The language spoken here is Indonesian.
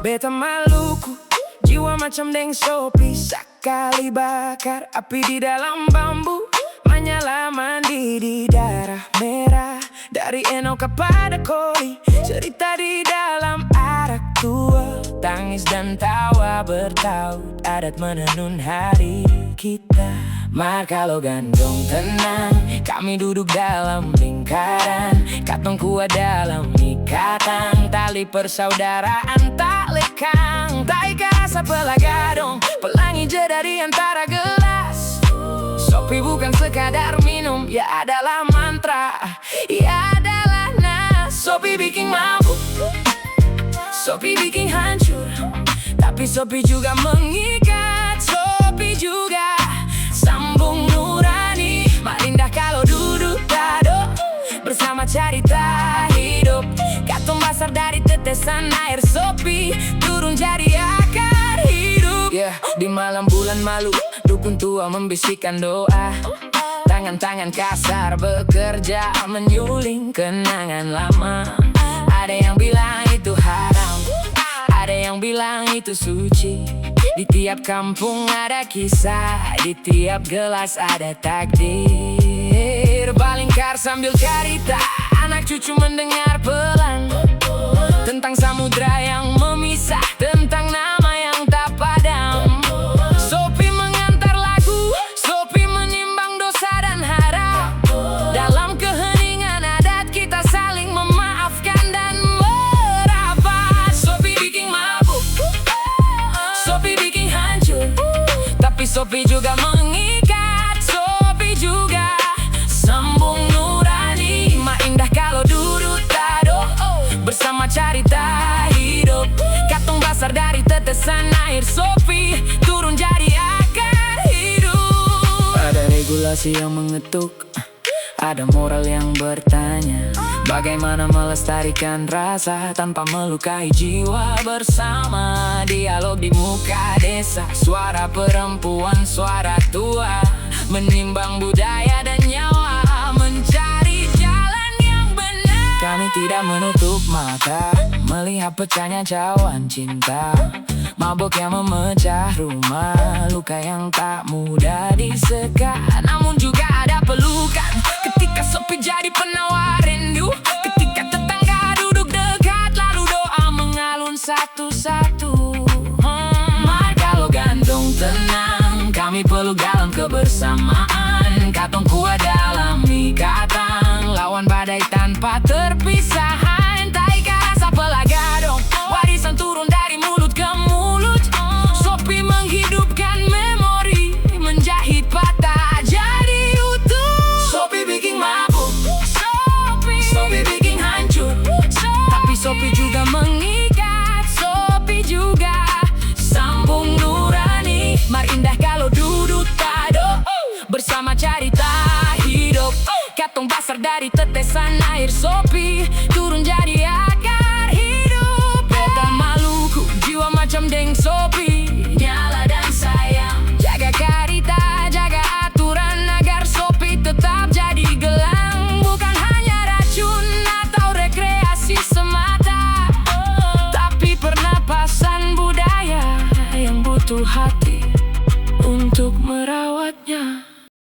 Beta Maluku, jiwa macam Deng Sopi. Sekali bakar api di dalam bambu, menyala mandi di darah merah. Dari Enoka pada Koli, cerita di dalam arak tua. Tangis dan tawa bertaut, adat menenun hari kita. Mar kalau gandong tenang, kami duduk dalam lingkaran. Katong kuat dalam ikatan, tali persaudaraan tak lekang. Tak rasa pelagadong, pelangi je dari antara gelas. Sopi bukan sekadar minum, ya adalah mantra, ya adalah nas. Sopi bikin mabuk, Sopi bikin hancur, tapi Sopi juga mengikat. Sopi juga sambung nurani. Mak indah kalau duduk dado bersama cerita hidup. Katong basar dari tetesan air Sopi, turun jadi akar hidup. Di malam bulan malu, dukun tua membisikkan doa. Tangan-tangan kasar bekerja, menyuling kenangan lama. Ada yang bilang itu haram, ada yang bilang itu suci. Di tiap kampung ada kisah, di tiap gelas ada takdir. Balingkar sambil cerita, anak cucu mendengar pelan tentang samudra yang memisah, tentang nama yang tak padam. Sopi mengantar lagu, Sopi menimbang dosa dan harap. Dalam keheningan adat kita saling memaafkan dan merapat. Sopi bikin mabuk, Sopi bikin hancur, tapi Sopi juga mengikat. Sopi juga sambung nurani. Mak indah kalau duduk tado bersama cerita hidup. Katong basar dari tetesan air Sopi, turun jadi akar hidup. Ada regulasi yang mengetuk, ada moral yang bertanya. Bagaimana melestarikan rasa tanpa melukai jiwa bersama. Dialog di muka desa, suara perempuan, suara tua, menimbang budaya dan nyawa, mencari jalan yang benar. Kami tidak menutup mata melihat pecahnya cawan cinta. Mabuk yang memecah rumah, luka yang tak mudah diseka. Namun juga ada pelukan ketika Sopi jadi penawar rindu. Ketika tetangga duduk dekat, lalu doa mengalun satu-satu. Mar kalau gantung tenang, kami peluk dalam kebersamaan. Katong kuat dalam ikatan, lawan badai tanpa terpisahan. Tak rasa pelagadong, warisan turun dari mulut ke mulut. Sopi menghidupkan memori, menjahit patah jadi utuh. Sopi bikin mabuk, Sopi bikin hancur, tapi Sopi juga mengikat. Sopi juga sambung nurani. Mar indah kalau duduk tado bersama cerita hidup. Katong basar dari tetesan air Sopi, turun jadi akar hidup. Beta Maluku, jiwa macam Deng Sopi, nyala dan sayang. Jaga karita, jaga aturan agar Sopi tetap jadi gelang. Bukan hanya racun atau rekreasi semata, tapi pernapasan budaya yang butuh hati untuk